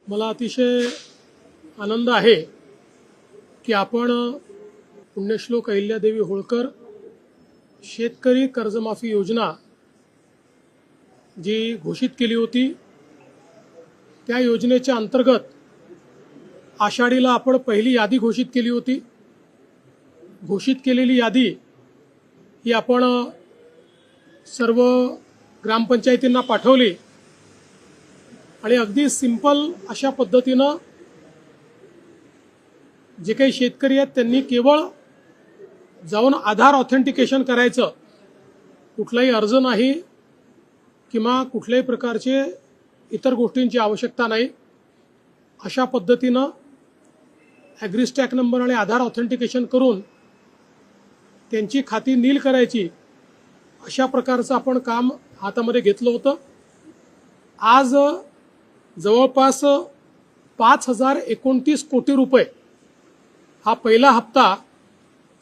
मला अतिशय आनंद आहे की आपण पुण्यश्लोक अहिल्यादेवी होळकर शेतकरी कर्जमाफी योजना जी घोषित केली होती त्या योजनेच्या अंतर्गत आषाढीला आपण पहिली यादी घोषित केली होती। घोषित केलेली यादी ही आपण सर्व ग्रामपंचायतींना पाठवली आणि अगदी सिंपल अशा पद्धतीनं जे काही शेतकरी आहेत त्यांनी केवळ जाऊन आधार ऑथेंटिकेशन करायचं, कुठलाही अर्ज नाही किंवा कुठल्याही प्रकारचे इतर गोष्टींची आवश्यकता नाही। अशा पद्धतीनं ॲग्रीस्टॅक नंबर आणि आधार ऑथेंटिकेशन करून त्यांची खाती नील करायची, अशा प्रकारचं आपण काम हातामध्ये घेतलं होतं। आज जवळपास 5029 कोटी रुपये हा पहिला हप्ता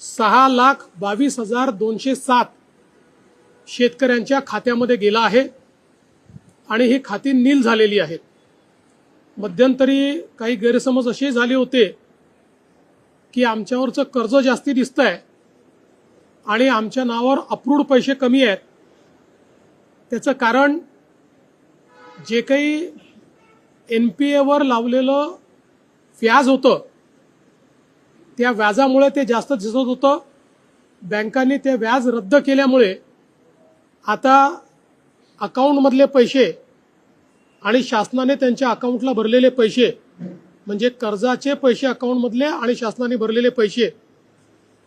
6,22,207 शेतकऱ्यांच्या खात्यामध्ये गेला आहे आणि ही खाती नील झालेली आहेत। मध्यंतरी काही गैरसमज असे झाले होते की आमच्यावरचं कर्ज जास्ती दिसतंय आणि आमच्या नावावर अप्रूव्ड पैसे कमी आहेत। त्याचं कारण जे काही NPA वर लावलेलं व्याज होतं त्या व्याजामुळे ते जास्त दिसत होतं। बँकांनी ते व्याज रद्द केल्यामुळे आता अकाउंटमधले पैसे आणि शासनाने त्यांच्या अकाउंटला भरलेले पैसे, म्हणजे कर्जाचे पैसे अकाउंटमधले आणि शासनाने भरलेले पैसे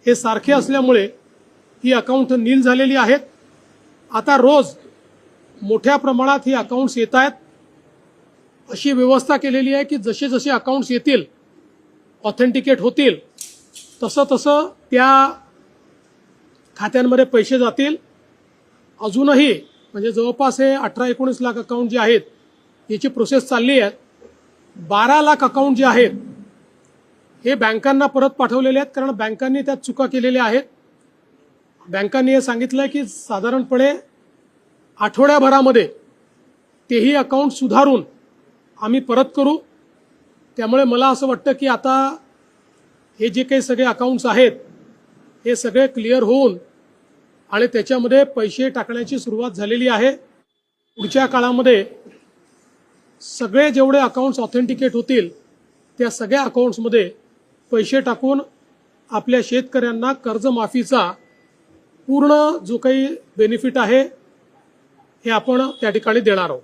हे सारखे असल्यामुळे ही अकाउंट नील झालेली आहेत। आता रोज मोठ्या प्रमाणात ही अकाउंट्स येत आहेत। अशी व्यवस्था केलेली आहे की जसे जसे अकाउंट्स येतील, ऑथेंटिकेट होतील, तसं तसं त्या खात्यांमध्ये पैसे जातील। अजूनही म्हणजे जवळपास हे 18-19 लाख अकाउंट जे आहेत याची प्रोसेस चालली आहे। 12 लाख अकाउंट जे आहेत हे बँकांना परत पाठवलेले आहेत, कारण बँकांनी त्यात चुका केलेल्या आहेत। बँकांनी हे सांगितलं की साधारणपणे आठवड्याभरामध्ये तेही अकाउंट सुधारून आम्ही परत करू। त्यामुळे मला असं वाटतं की आता हे जे काही सगळे अकाउंट्स आहेत हे सगळे क्लिअर होऊन आणि त्याच्यामध्ये पैसे टाकण्याची सुरुवात झालेली आहे। पुढच्या काळामध्ये सगळे जेवढे अकाउंट्स ऑथेंटिकेट होतील त्या सगळ्या अकाउंट्समध्ये पैसे टाकून आपल्या शेतकऱ्यांना कर्जमाफीचा पूर्ण जो काही बेनिफिट आहे हे आपण त्या ठिकाणी देणार आहोत।